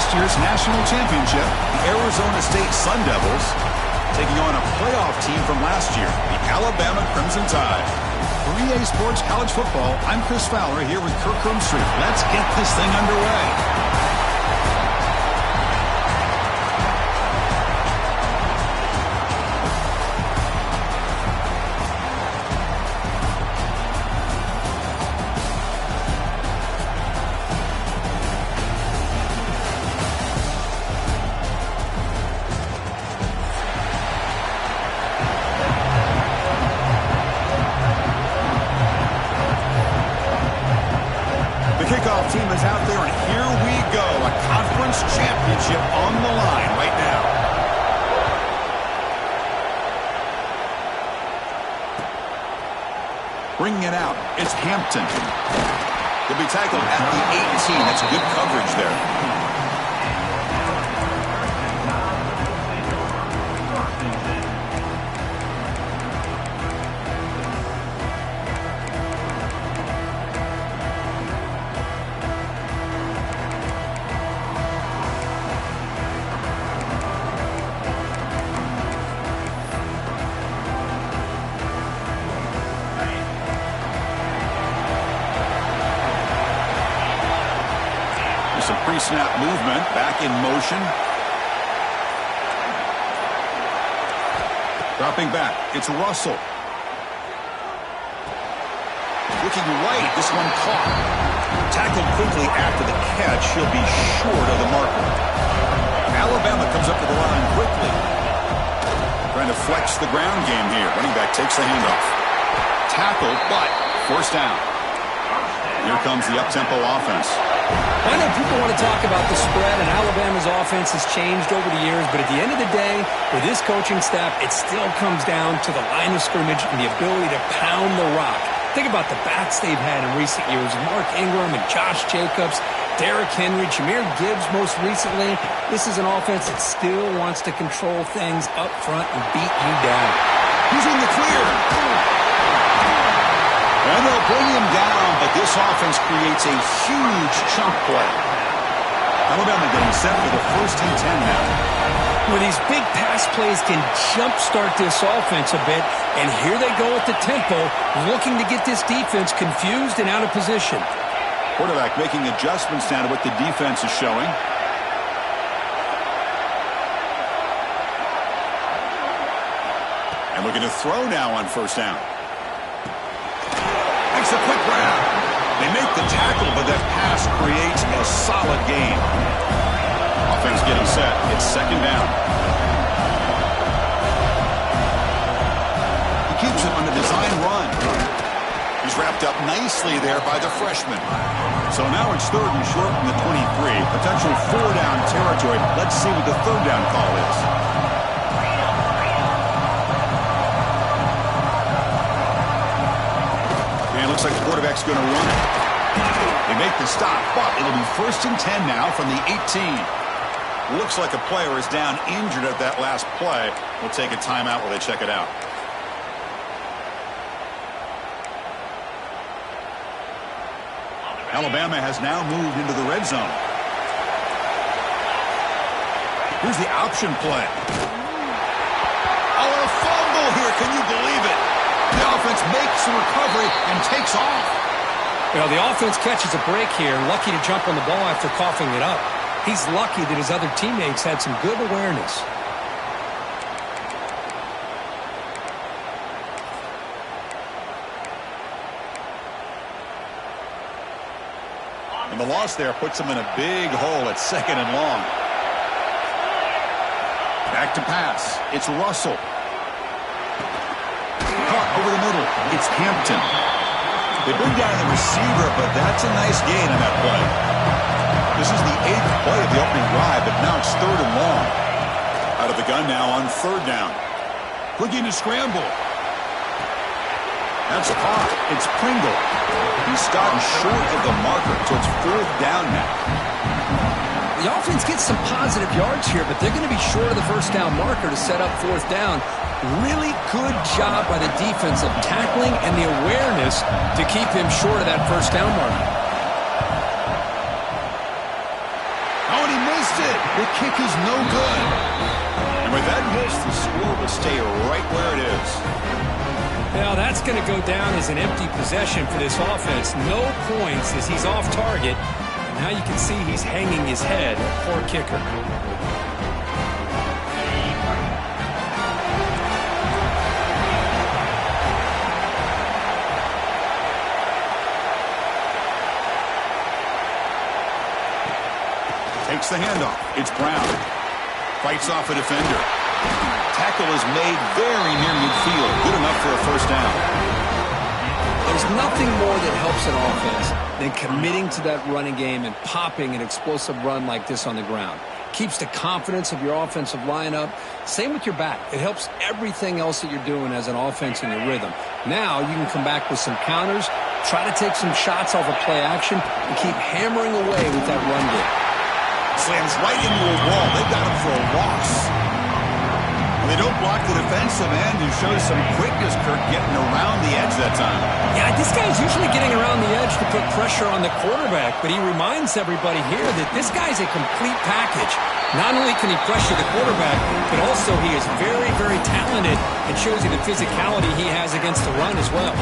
last year's national championship, the Arizona State Sun Devils, taking on a playoff team from last year, the Alabama Crimson Tide. For EA Sports College Football, I'm Chris Fowler here with Kirk Herbstreit. Let's get this thing underway. Kickoff team is out there, and here we go. A conference championship on the line right now. Bringing it out, it's Hampton. He'll be tackled at the 18. That's good coverage there. Some pre-snap movement, back in motion. Dropping back, it's Russell. Looking right, this one caught. Tackled quickly after the catch, he'll be short of the marker. Alabama comes up to the line quickly. Trying to flex the ground game here. Running back takes the handoff. Tackled, but forced down. Here comes the up-tempo offense. I know people want to talk about the spread, and Alabama's offense has changed over the years, but at the end of the day, with this coaching staff, it still comes down to the line of scrimmage and the ability to pound the rock. Think about the backs they've had in recent years. Mark Ingram and Josh Jacobs, Derrick Henry, Jahmyr Gibbs most recently. This is an offense that still wants to control things up front and beat you down. He's in the clear. And they'll bring him down, but this offense creates a huge chunk play. Alabama getting set for the 1st and 10 now. Well, these big pass plays can jumpstart this offense a bit, and here they go at the tempo, looking to get this defense confused and out of position. Quarterback making adjustments now to what the defense is showing. And looking to throw now on 1st down. Makes a quick grab. They make the tackle, but that pass creates a solid gain. Offense getting set. It's 2nd down. He keeps it on a design run. He's wrapped up nicely there by the freshman. So now it's 3rd and short from the 23. Potential 4-down territory. Let's see what the 3rd down call is. Looks like the quarterback's going to run it. They make the stop, but it'll be 1st and 10 now from the 18. Looks like a player is down injured at that last play. We'll take a timeout while they check it out. Alabama has now moved into the red zone. Here's the option play. Oh, a fumble here. Can you believe it? The offense makes the recovery and takes off. Well, the offense catches a break here, lucky to jump on the ball after coughing it up. He's lucky that his other teammates had some good awareness. And the loss there puts him in a big hole at 2nd and long. Back to pass. It's Russell. Caught over the middle. It's Hampton. They bring down the receiver, but that's a nice gain on that play. This is the 8th play of the opening drive, but now it's 3rd and long. Out of the gun now on 3rd down. Looking to scramble. That's caught. It's Pringle. He's stopped short of the marker, so it's 4th down now. The offense gets some positive yards here, but they're going to be short of the 1st down marker to set up 4th down. Really good job by the defense of tackling and the awareness to keep him short of that 1st down marker. Oh, and he missed it. The kick is no good. And with that miss, the score will stay right where it is. Now that's going to go down as an empty possession for this offense. No points as he's off target. And now you can see he's hanging his head. Poor kicker. Takes the handoff. It's Brown. Fights off a defender. Tackle is made very near midfield. Good enough for a first down. There's nothing more that helps an offense than committing to that running game and popping an explosive run like this on the ground. Keeps the confidence of your offensive lineup. Same with your back. It helps everything else that you're doing as an offense in your rhythm. Now you can come back with some counters, try to take some shots off of play action, and keep hammering away with that run game. Slams right into a wall. They've got him for a loss. They don't block the defensive end and shows some quickness, Kirk, getting around the edge that time. Yeah, this guy's usually getting around the edge to put pressure on the quarterback, but he reminds everybody here that this guy's a complete package. Not only can he pressure the quarterback, but also he is very, very talented and shows you the physicality he has against the run as well.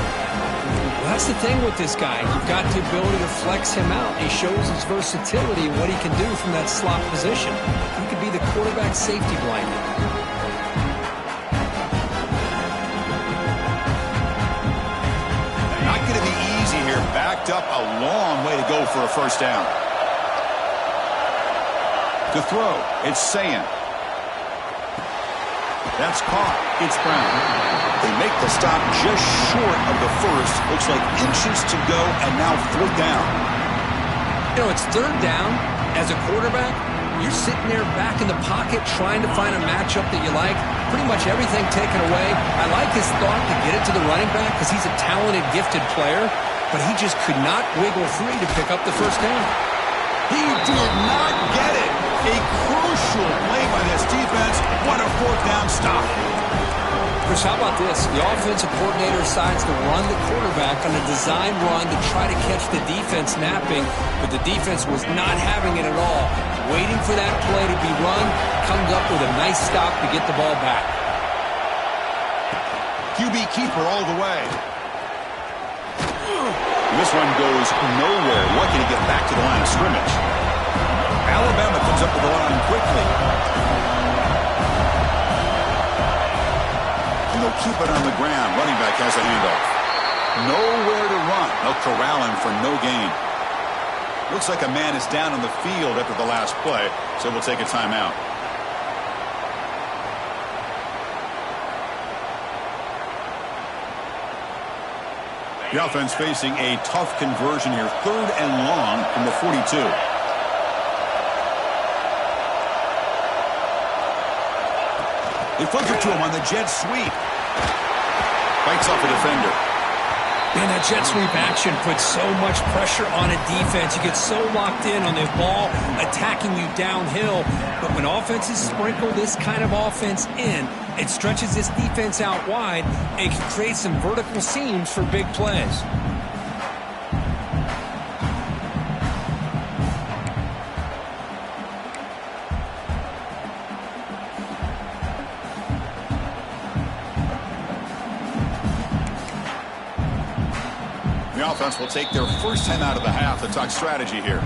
That's the thing with this guy. You've got the ability to flex him out. He shows his versatility and what he can do from that slot position. He could be the quarterback safety blanket. Not going to be easy here. Backed up a long way to go for a first down. To throw, it's Sayan. That's caught. It's Brown. They make the stop just short of the first. Looks like inches to go, and now fourth down. You know, it's third down. As a quarterback, you're sitting there back in the pocket trying to find a matchup that you like. Pretty much everything taken away. I like his thought to get it to the running back because he's a talented, gifted player, but he just could not wiggle free to pick up the first down. He did not get it. A crucial play by this defense. What a fourth down stop. Chris, how about this? The offensive coordinator decides to run the quarterback on a design run to try to catch the defense napping, but the defense was not having it at all. Waiting for that play to be run, comes up with a nice stop to get the ball back. QB keeper all the way. This one goes nowhere. Lucky to get back to the line of scrimmage. Alabama comes up to the line quickly. They'll keep it on the ground. Running back has a handoff. Nowhere to run. They'll corral him for no gain. Looks like a man is down on the field after the last play, so we'll take a timeout. The offense facing a tough conversion here. Third and long from the 42. They flip it to him on the jet sweep. Fights off a defender. Man, that jet sweep action puts so much pressure on a defense. You get so locked in on the ball attacking you downhill. But when offenses sprinkle this kind of offense in, it stretches this defense out wide and can create some vertical seams for big plays. The offense will take their first 10 out of the half to talk strategy here.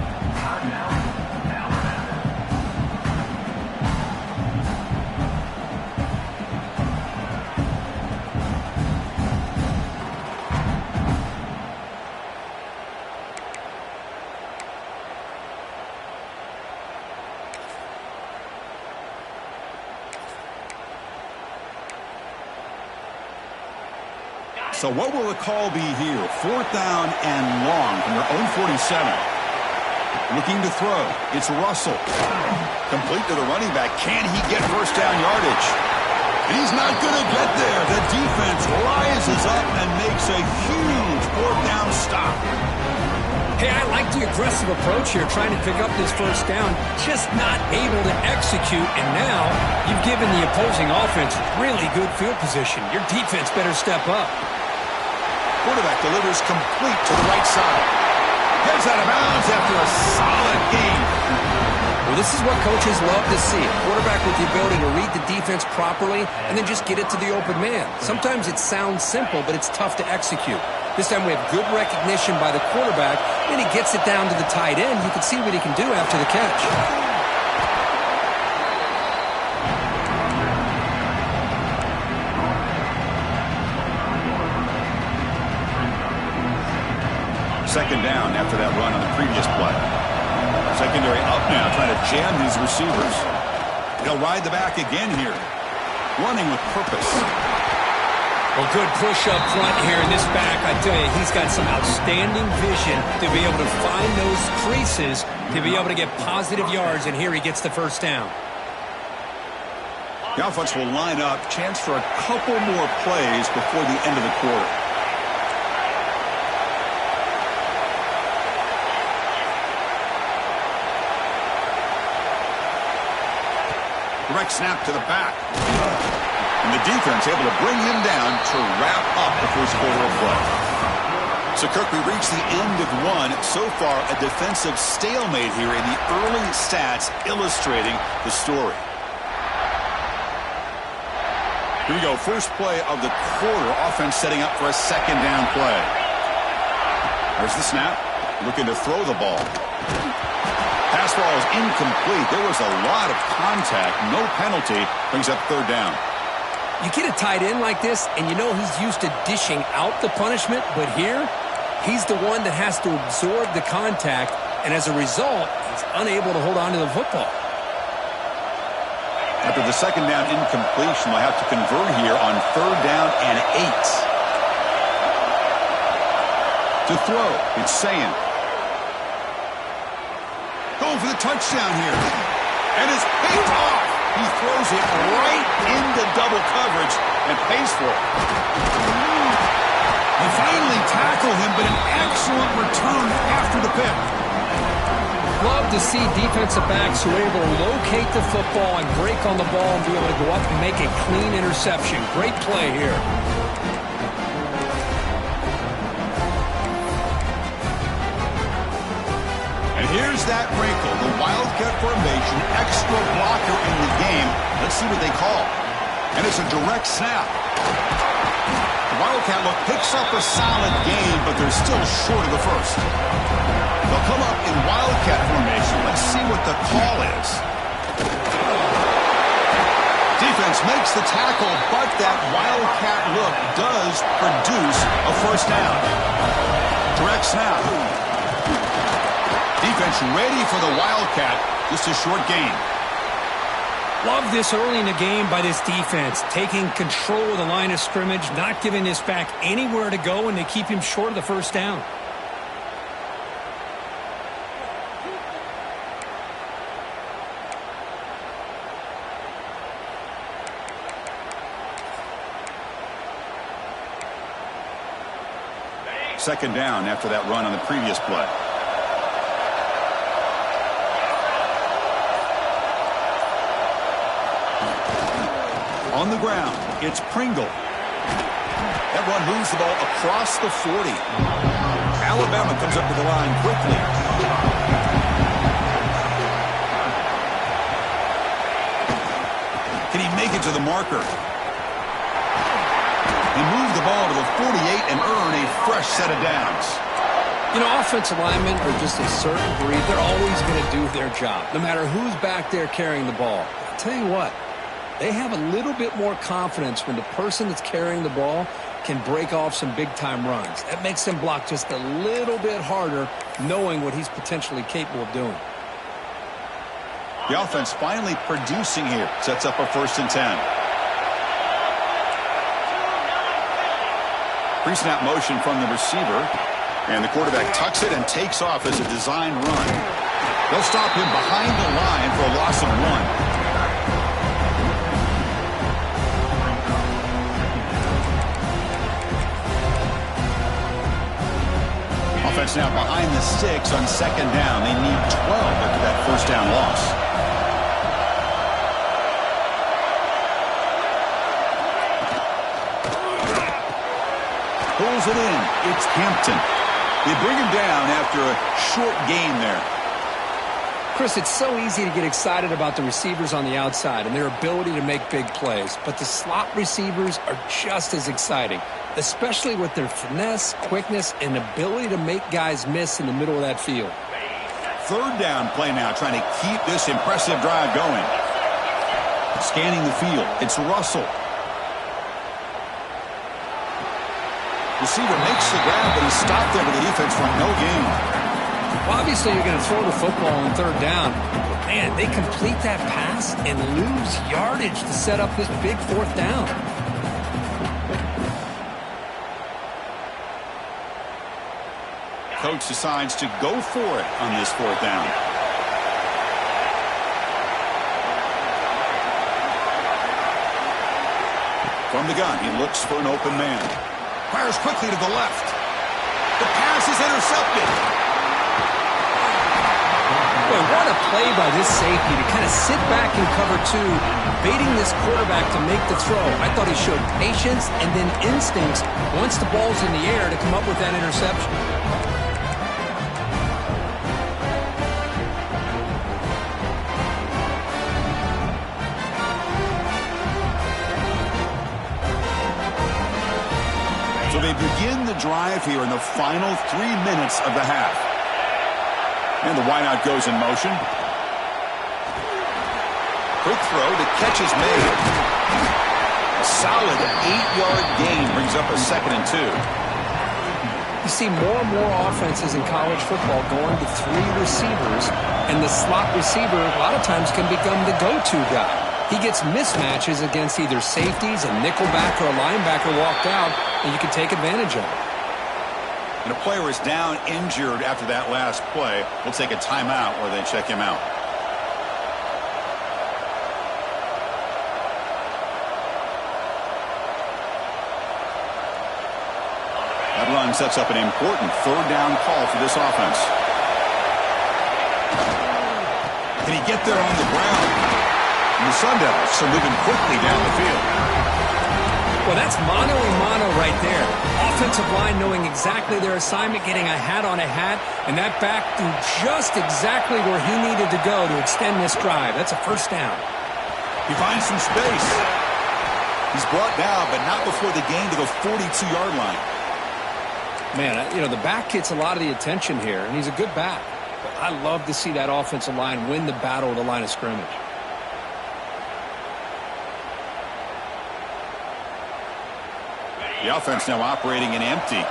So what will the call be here? Fourth down and long from their own 47. Looking to throw. It's Russell. Complete to the running back. Can he get first down yardage? And he's not going to get there. The defense rises up and makes a huge fourth down stop. Hey, I like the aggressive approach here, trying to pick up this first down, just not able to execute, and now you've given the opposing offense really good field position. Your defense better step up. Quarterback delivers complete to the right side. Heads out of bounds after a solid game. Well, this is what coaches love to see. A quarterback with the ability to read the defense properly and then just get it to the open man. Sometimes it sounds simple, but it's tough to execute. This time we have good recognition by the quarterback, and he gets it down to the tight end. You can see what he can do after the catch. Second down after that run on the previous play. Secondary up now, trying to jam his receivers. He'll ride the back again here. Running with purpose. Well, good push up front here in this back. I tell you, he's got some outstanding vision to be able to find those creases, to be able to get positive yards, and here he gets the first down. The offense will line up. Chance for a couple more plays before the end of the quarter. Direct snap to the back. And the defense able to bring him down to wrap up the first quarter of play. So, Kirk, we reached the end of one. So far, a defensive stalemate here in the early stats illustrating the story. Here we go. First play of the quarter. Offense setting up for a second down play. There's the snap. Looking to throw the ball. Pass ball is incomplete. There was a lot of contact. No penalty. Brings up third down. You get a tight end like this, and you know he's used to dishing out the punishment, but here, he's the one that has to absorb the contact, and as a result, he's unable to hold on to the football. After the second down incompletion, they'll have to convert here on third down and 8. To throw, it's saying. Going for the touchdown here. And it's picked off. He throws it right into double coverage and pays for it. They finally tackle him, but an excellent return after the pick. Love to see defensive backs who are able to locate the football and break on the ball and be able to go up and make a clean interception. Great play here. Here's that wrinkle, the Wildcat formation, extra blocker in the game. Let's see what they call. And it's a direct snap. The Wildcat look picks up a solid game, but they're still short of the first. They'll come up in Wildcat formation. Let's see what the call is. Defense makes the tackle, but that Wildcat look does produce a first down. Direct snap. Defense ready for the Wildcat. Just a short gain. Love this early in the game by this defense. Taking control of the line of scrimmage, not giving this back anywhere to go, and they keep him short of the first down. Second down after that run on the previous play. On the ground, it's Pringle. That one moves the ball across the 40. Alabama comes up to the line quickly. Can he make it to the marker? He moved the ball to the 48 and earn a fresh set of downs. You know, offensive linemen are just a certain breed. They're always going to do their job, no matter who's back there carrying the ball. I'll tell you what. They have a little bit more confidence when the person that's carrying the ball can break off some big-time runs. That makes them block just a little bit harder, knowing what he's potentially capable of doing. The offense finally producing here. Sets up a 1st and 10. Pre-snap motion from the receiver. And the quarterback tucks it and takes off as a design run. They'll stop him behind the line for a loss of 1. Offense now behind the 6 on second down. They need 12 after that first down loss. Pulls it in. It's Hampton. They bring him down after a short gain there. Chris, it's so easy to get excited about the receivers on the outside and their ability to make big plays, but the slot receivers are just as exciting, especially with their finesse, quickness, and ability to make guys miss in the middle of that field. Third down play now, trying to keep this impressive drive going. Scanning the field, it's Russell. Receiver makes the grab, but he's stopped there with the defense for no gain. Well, obviously, you're going to throw the football on third down. But, man, they complete that pass and lose yardage to set up this big fourth down. Coach decides to go for it on this fourth down. From the gun, he looks for an open man. Fires quickly to the left. The pass is intercepted. Boy, what a play by this safety to kind of sit back in cover two, baiting this quarterback to make the throw. I thought he showed patience and then instincts once the ball's in the air to come up with that interception. So they begin the drive here in the final 3 minutes of the half. And the wideout goes in motion. Quick throw, the catch is made. A solid 8-yard gain brings up a 2nd and 2. You see more and more offenses in college football going to 3 receivers, and the slot receiver a lot of times can become the go-to guy. He gets mismatches against either safeties, a nickelback, or a linebacker walked out, and you can take advantage of it. And a player is down injured after that last play. We'll take a timeout or they check him out. That run sets up an important third down call for this offense. Can he get there on the ground? And the Sun Devils are moving quickly down the field. Well, that's mano-a-mano right there. Offensive line knowing exactly their assignment, getting a hat on a hat, and that back threw just exactly where he needed to go to extend this drive. That's a first down. He finds some space. He's brought down, but not before the gain to the 42-yard line. Man, the back gets a lot of the attention here, and he's a good back. But I love to see that offensive line win the battle at the line of scrimmage. The offense now operating in empty.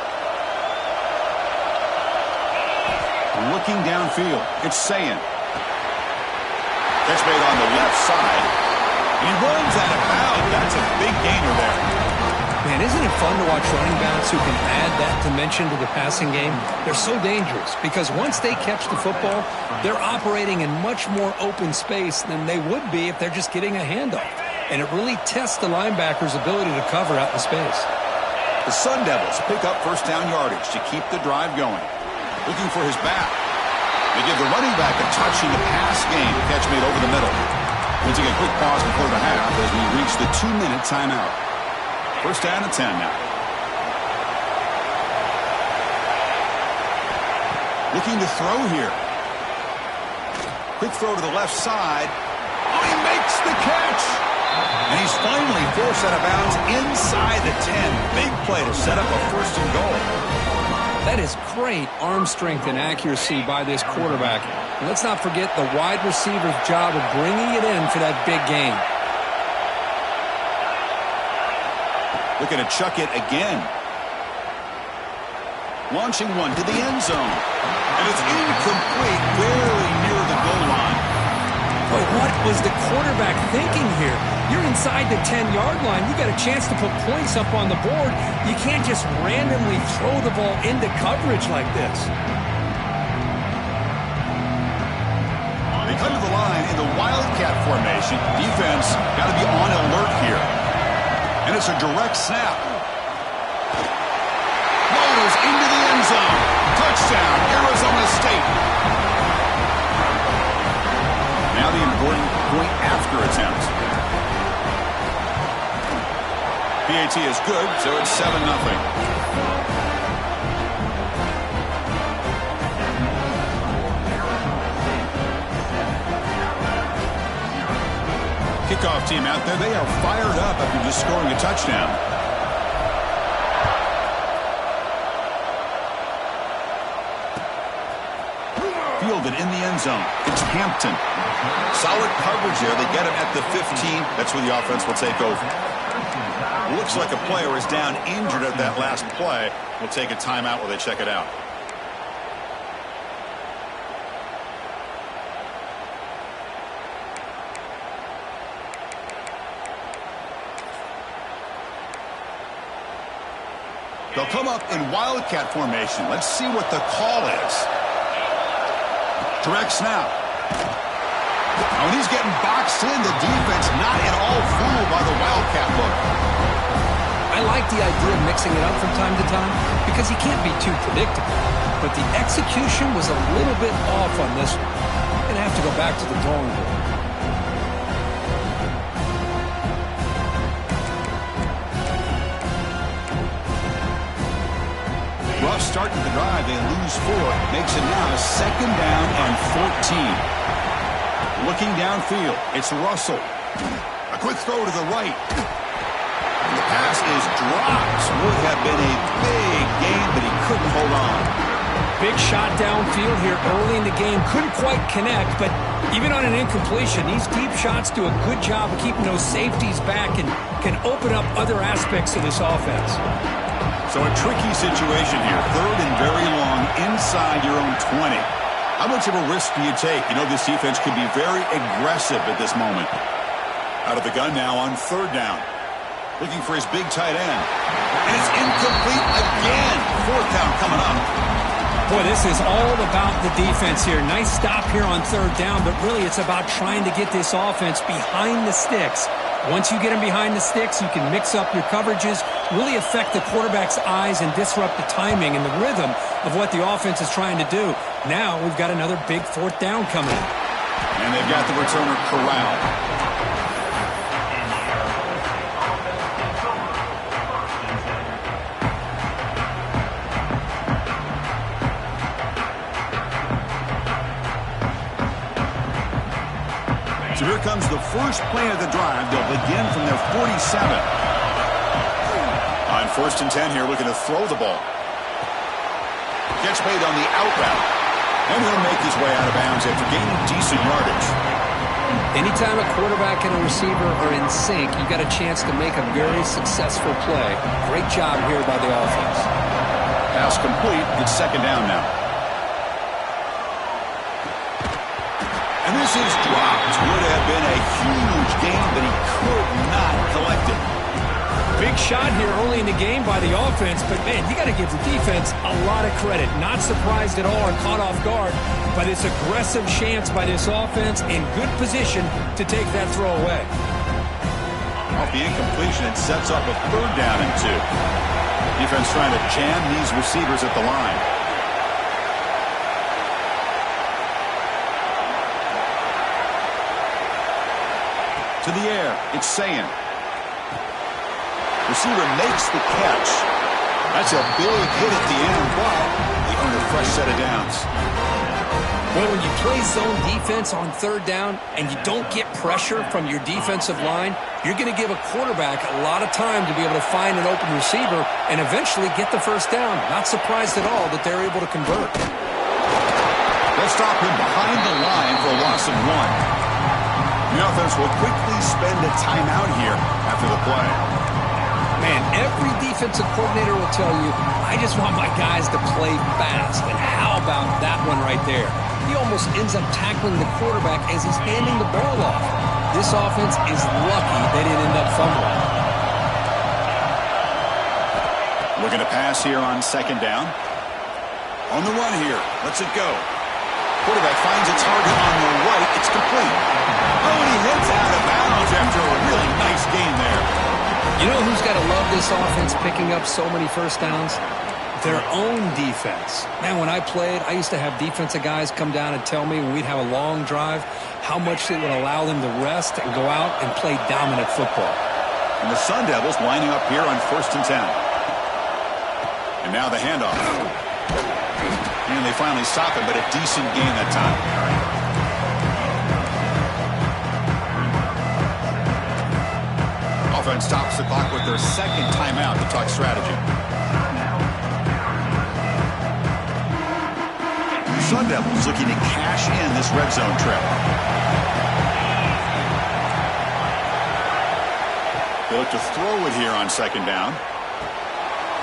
Looking downfield. It's Sayin. Catch made on the left side. And he runs out of bounds. That's a big gainer there. Man, isn't it fun to watch running backs who can add that dimension to the passing game? They're so dangerous because once they catch the football, they're operating in much more open space than they would be if they're just getting a handoff. And it really tests the linebacker's ability to cover out in space. The Sun Devils pick up first down yardage to keep the drive going. Looking for his back. They give the running back a touch in the pass game. Catch made over the middle. We'll take a quick pause before the half as we reach the 2-minute timeout. First down and 10 now. Looking to throw here. Quick throw to the left side. Oh, he makes the catch. And he's finally forced out of bounds inside the 10. Big play to set up a first and goal. That is great arm strength and accuracy by this quarterback. And let's not forget the wide receiver's job of bringing it in for that big gain. Looking to chuck it again. Launching one to the end zone. And it's incomplete, barely near the goal line. But what was the quarterback thinking here? You're inside the 10-yard line. You got a chance to put points up on the board. You can't just randomly throw the ball into coverage like this. They come to the line in the Wildcat formation. Defense got to be on alert here. And it's a direct snap. Motors into the end zone. Touchdown, Arizona State. Now the important point after attempt. PAT is good, so it's 7-0. Kickoff team out there, they are fired up after just scoring a touchdown. Fielded in the end zone. It's Hampton. Solid coverage there. They get him at the 15. That's where the offense will take over. Looks like a player is down injured at that last play. We'll take a timeout while they check it out. They'll come up in Wildcat formation. Let's see what the call is. Direct snap. And when he's getting boxed in, the defense not at all fooled by the Wildcat look. I like the idea of mixing it up from time to time because he can't be too predictable. But the execution was a little bit off on this one. Going to have to go back to the drawing board. Rough start to the drive. They lose 4. Makes it now 2nd down and 14. Looking downfield, it's Russell. A quick throw to the right. And the pass is dropped. Would have been a big gain, but he couldn't hold on. Big shot downfield here early in the game. Couldn't quite connect, but even on an incompletion, these deep shots do a good job of keeping those safeties back and can open up other aspects of this offense. So a tricky situation here. 3rd and very long inside your own 20. How much of a risk do you take? You know this defense could be very aggressive at this moment. Out of the gun now on 3rd down. Looking for his big tight end. And it's incomplete again. 4th down coming up. Boy, this is all about the defense here. Nice stop here on 3rd down, but really it's about trying to get this offense behind the sticks. Once you get them behind the sticks, you can mix up your coverages, really affect the quarterback's eyes and disrupt the timing and the rhythm of what the offense is trying to do. Now we've got another big 4th down coming up. And they've got the returner corralled. So here comes the first play of the drive. They'll begin from their 47. On 1st and 10 here, looking to throw the ball. Gets made on the out route. And he'll make his way out of bounds after gaining decent yardage. Anytime a quarterback and a receiver are in sync, you've got a chance to make a very successful play. Great job here by the offense. Pass complete. It's 2nd down now. And this is dropped. Would have been a huge gain, but he could not collect it. Big shot here early in the game by the offense, but man, you got to give the defense a lot of credit. Not surprised at all or caught off guard by this aggressive chance by this offense in good position to take that throw away. Off the incompletion, it sets up a 3rd down and 2. Defense trying to jam these receivers at the line. To the air, it's Sayin. Receiver makes the catch. That's a big hit at the end, but they earn a fresh set of downs. Well, when you play zone defense on 3rd down and you don't get pressure from your defensive line, you're going to give a quarterback a lot of time to be able to find an open receiver and eventually get the 1st down. Not surprised at all that they're able to convert. They'll stop him behind the line for a loss of 1. The offense will quickly spend a timeout here after the play. Man, every defensive coordinator will tell you, I just want my guys to play fast. And how about that one right there? He almost ends up tackling the quarterback as he's handing the ball off. This offense is lucky they didn't end up fumbling. Looking to pass here on 2nd down. On the run here. Lets it go. Quarterback finds a target on the right. It's complete. Oh, and he heads out of bounds after a really nice game there. You know who's got to love this offense picking up so many 1st downs? Their own defense. Man, when I played, I used to have defensive guys come down and tell me when we'd have a long drive how much it would allow them to rest and go out and play dominant football. And the Sun Devils lining up here on 1st and 10. And now the handoff. And they finally stop it, but a decent gain that time. offense stops the clock with their second timeout to talk strategy. Sun Devils looking to cash in this red zone trip. They look to throw it here on second down.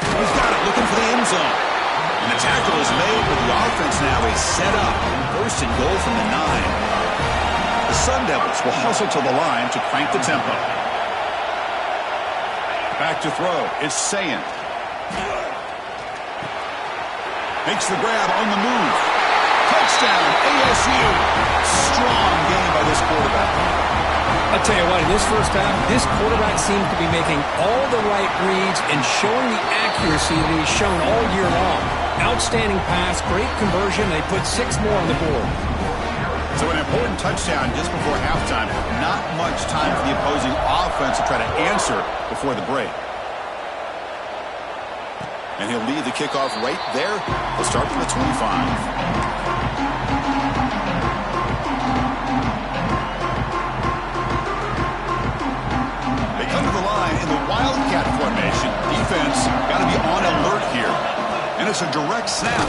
He's got it, looking for the end zone. And the tackle is made, but the offense now is set up. First and goal from the 9. The Sun Devils will hustle to the line to crank the tempo. Back to throw. It's Sayant. Makes the grab on the move. Touchdown, ASU. Strong game by this quarterback. I'll tell you what, in this first half, this quarterback seems to be making all the right reads and showing the accuracy that he's shown all year long. Outstanding pass, great conversion. They put 6 more on the board. So an important touchdown just before halftime. Not much time for the opposing offense to try to answer before the break. And he'll lead the kickoff right there. He'll start from the 25. Wildcat formation. Defense got to be on alert here. And it's a direct snap.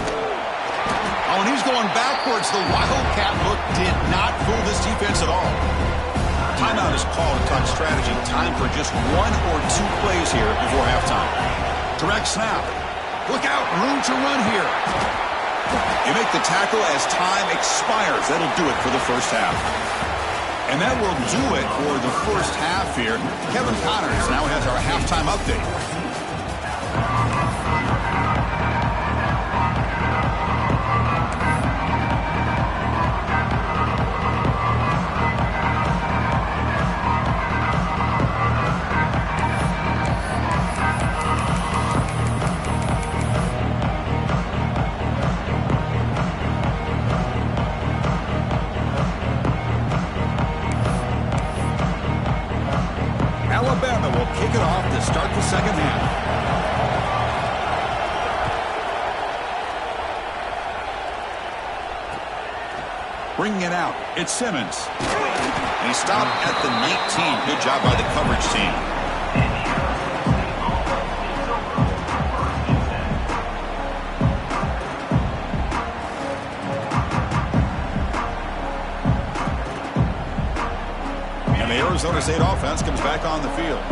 Oh, and he's going backwards. The Wildcat look did not fool this defense at all. Timeout is called to talk strategy. Time for just 1 or 2 plays here before halftime. Direct snap. Look out. Room to run here. You make the tackle as time expires. That'll do it for the first half. And that will do it for the first half here. Kevin Connors now has our halftime update. Alabama will kick it off to start the second half. Bringing it out, it's Simmons. And he stopped at the 19. Good job by the coverage team. Arizona State offense comes back on the field.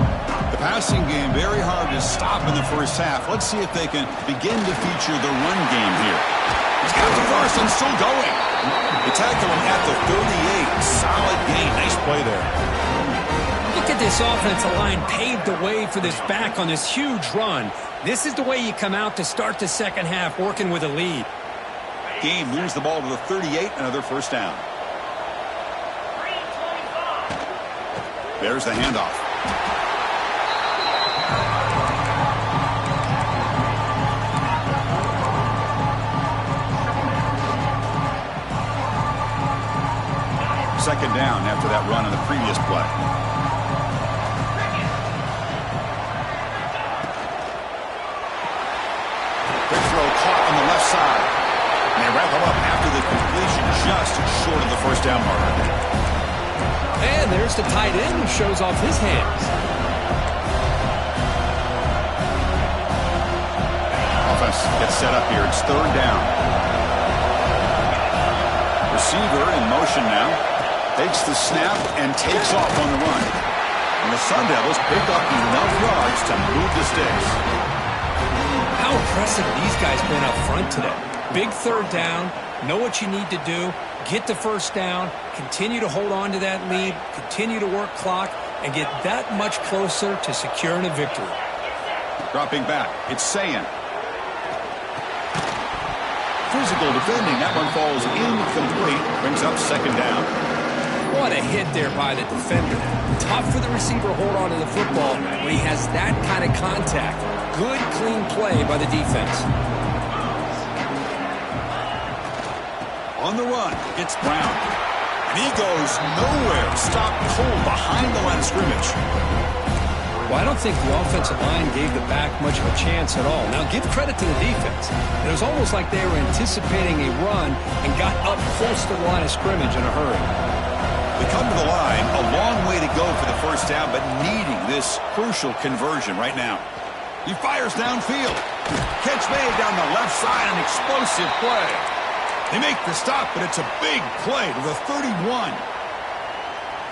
The passing game very hard to stop in the first half. Let's see if they can begin to feature the run game here. He's got the first and still going. They tackle him at the 38. Solid gain. Nice play there. Look at this offensive line paved the way for this back on this huge run. This is the way you come out to start the second half, working with a lead. Game moves the ball to the 38. Another first down. There's the handoff. Second down after that run on the previous play. Quick throw caught on the left side. And they wrap him up after the completion just short of the first down marker. And there's the tight end who shows off his hands. Offense gets set up here. It's third down. Receiver in motion now. Takes the snap and takes off on the run. And the Sun Devils pick up enough yards to move the sticks. How impressive these guys been up front today. Big third down. Know what you need to do. Get the first down, continue to hold on to that lead, continue to work clock, and get that much closer to securing a victory. Dropping back, it's Sayant. Physical defending, that one falls incomplete, brings up second down. What a hit there by the defender. Tough for the receiver to hold on to the football when he has that kind of contact. Good, clean play by the defense. On the run, it's Brown. And he goes nowhere. Stopped cold behind the line of scrimmage. Well, I don't think the offensive line gave the back much of a chance at all. Now, give credit to the defense. It was almost like they were anticipating a run and got up close to the line of scrimmage in a hurry. They come to the line, a long way to go for the first first down, but needing this crucial conversion right now. He fires downfield. Catch made down the left side, an explosive play. They make the stop, but it's a big play to the 31.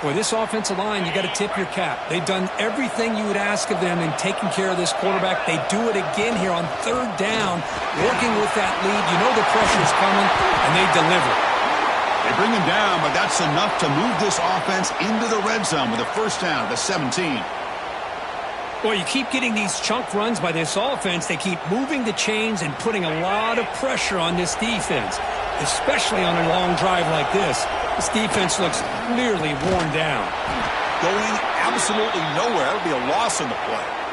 Boy, this offensive line, you got to tip your cap. They've done everything you would ask of them in taking care of this quarterback. They do it again here on third down, working with that lead. You know the pressure's coming, and they deliver. They bring him down, but that's enough to move this offense into the red zone with a first down at the 17. Well, you keep getting these chunk runs by this offense. They keep moving the chains and putting a lot of pressure on this defense, especially on a long drive like this. This defense looks clearly worn down. Going absolutely nowhere. It'll be a loss in the play.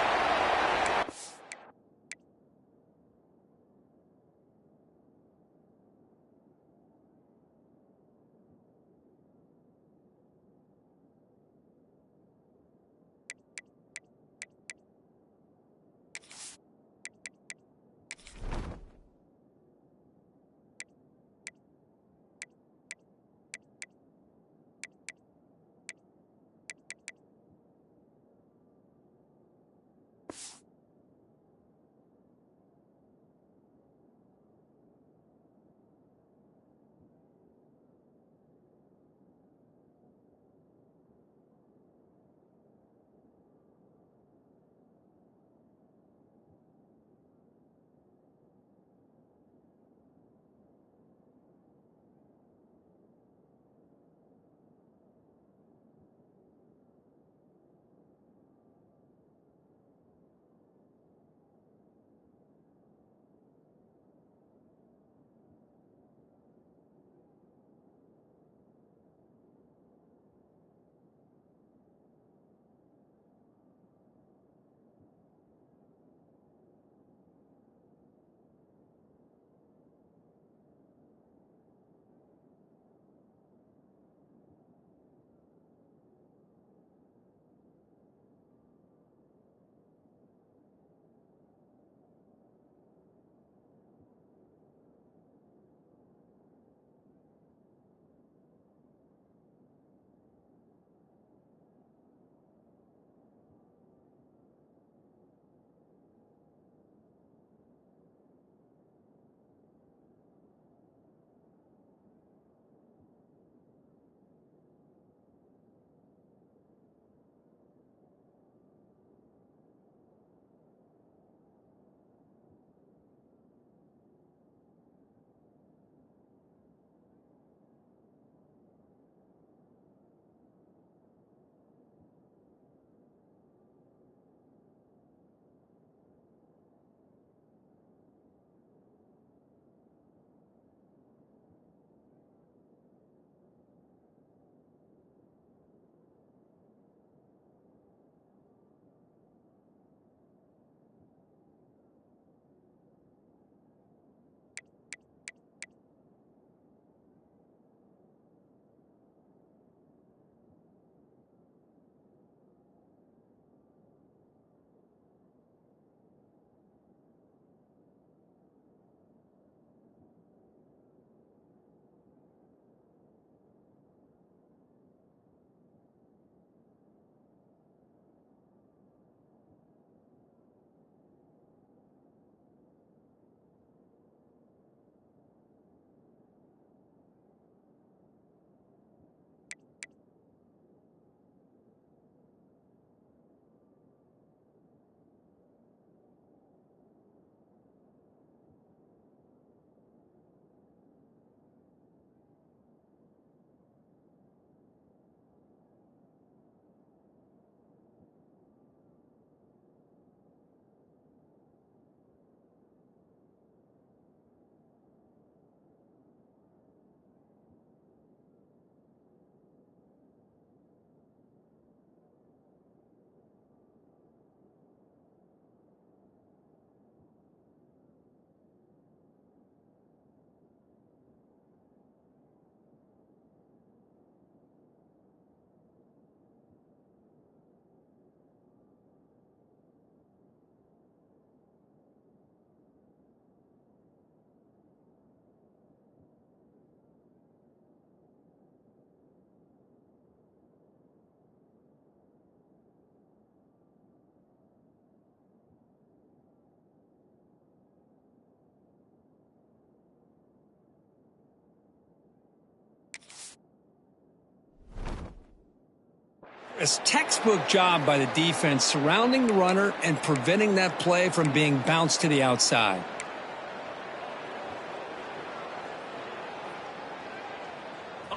A textbook job by the defense surrounding the runner and preventing that play from being bounced to the outside.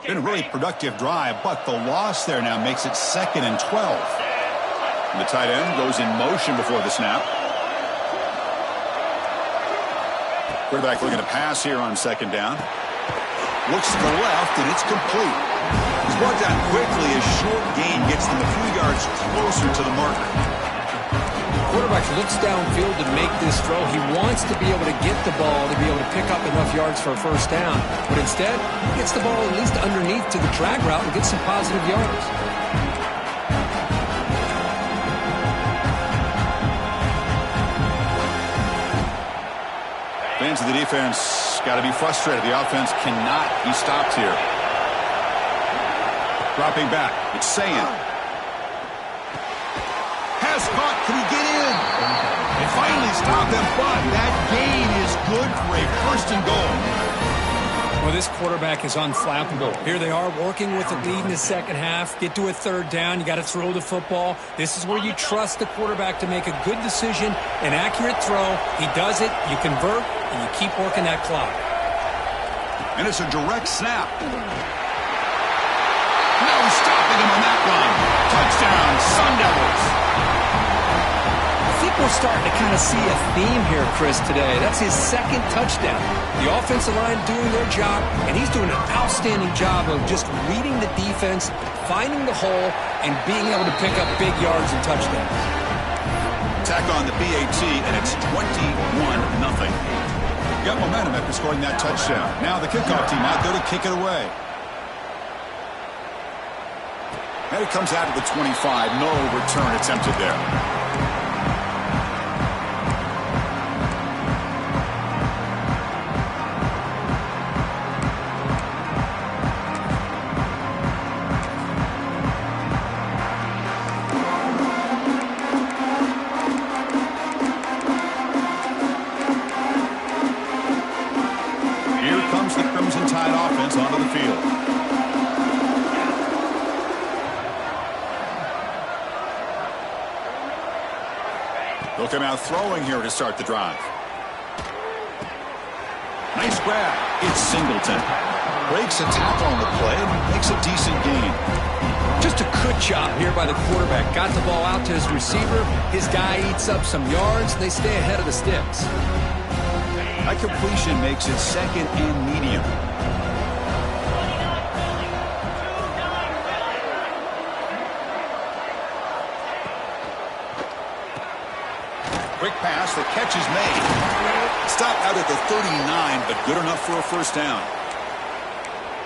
Been a really productive drive, but the loss there now makes it 2nd and 12. And the tight end goes in motion before the snap. Quarterback looking to pass here on 2nd down. Looks to the left, and it's complete. He's brought down quickly as short gain gets them a few yards closer to the marker. Quarterback looks downfield to make this throw. He wants to be able to get the ball to be able to pick up enough yards for a first down. But instead, he gets the ball at least underneath to the drag route and gets some positive yards. Fans of the defense got to be frustrated. The offense cannot be stopped here. Dropping back. It's Sayan. Has caught. Can he get in? They finally stop him, but that gain is good for a 1st and goal. Well, this quarterback is unflappable. Here they are working with the lead in the second half. Get to a 3rd down. You got to throw the football. This is where you trust the quarterback to make a good decision, an accurate throw. He does it. You convert, and you keep working that clock. And it's a direct snap. No stopping him on that one. Touchdown, Sun Devils. I think we're starting to kind of see a theme here, Chris, today. That's his 2nd touchdown. The offensive line doing their job, and he's doing an outstanding job of just reading the defense, finding the hole, and being able to pick up big yards and touchdowns. Tack on the BAT, and it's 21-0. Got momentum after scoring that touchdown. Now the kickoff team out there to kick it away. And it comes out of the 25. No return attempted there. Onto the field. They'll come out throwing here to start the drive. Nice grab. It's Singleton. Breaks a tackle on the play and makes a decent gain. Just a good job here by the quarterback. Got the ball out to his receiver. His guy eats up some yards. They stay ahead of the sticks. That completion makes it 2nd and medium. Quick pass, the catch is made. Stop out at the 39, but good enough for a 1st down.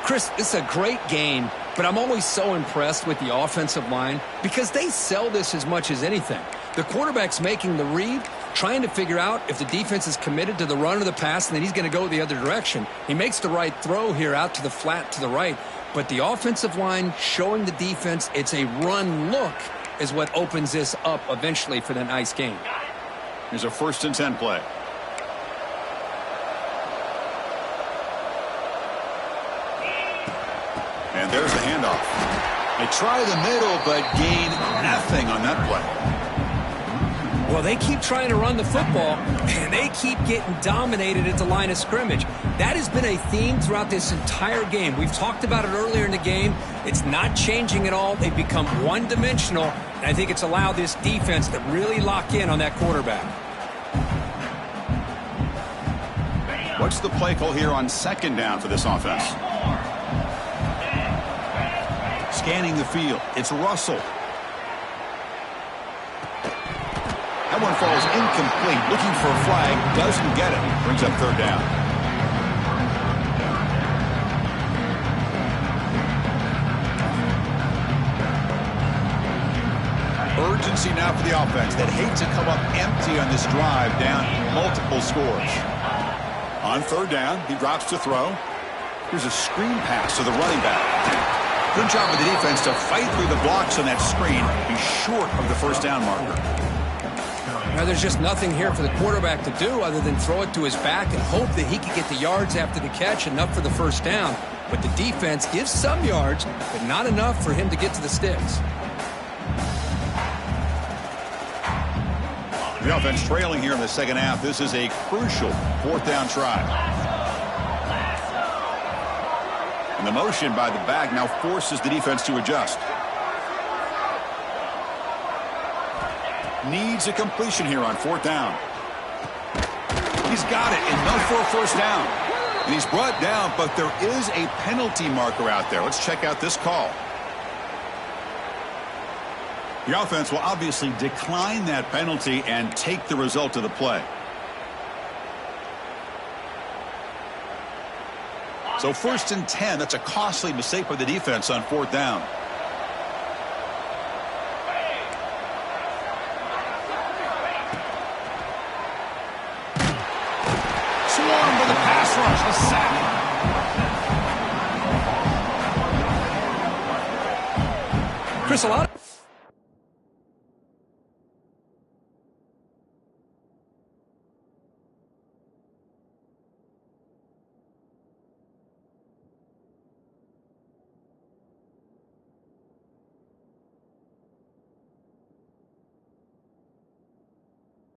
Chris, it's a great game, but I'm always so impressed with the offensive line because they sell this as much as anything. The quarterback's making the read, trying to figure out if the defense is committed to the run or the pass, and then he's going to go the other direction. He makes the right throw here out to the flat to the right, but the offensive line showing the defense it's a run look is what opens this up eventually for the nice game. Here's a 1st and 10 play. And there's the handoff. They try the middle, but gain nothing on that play. Well, they keep trying to run the football, and they keep getting dominated at the line of scrimmage. That has been a theme throughout this entire game. We've talked about it earlier in the game. It's not changing at all. They've become one-dimensional, and I think it's allowed this defense to really lock in on that quarterback. What's the play call here on 2nd down for this offense? Scanning the field. It's Russell. That one falls incomplete. Looking for a flag. Doesn't get it. Brings up 3rd down. Urgency now for the offense that hates to come up empty on this drive, down multiple scores. On 3rd down, he drops to throw. Here's a screen pass to the running back. Good job of the defense to fight through the blocks on that screen. Be short of the 1st down marker. Now there's just nothing here for the quarterback to do other than throw it to his back and hope that he can get the yards after the catch, enough for the 1st down. But the defense gives some yards, but not enough for him to get to the sticks. The offense trailing here in the second half. This is a crucial fourth down try. And the motion by the back now forces the defense to adjust. Needs a completion here on fourth down. He's got it, enough for a first down. And he's brought down, but there is a penalty marker out there. Let's check out this call. The offense will obviously decline that penalty and take the result of the play. So 1st and 10, that's a costly mistake by the defense on fourth down. Swarmed with a pass rush, a sack. Chris, a lot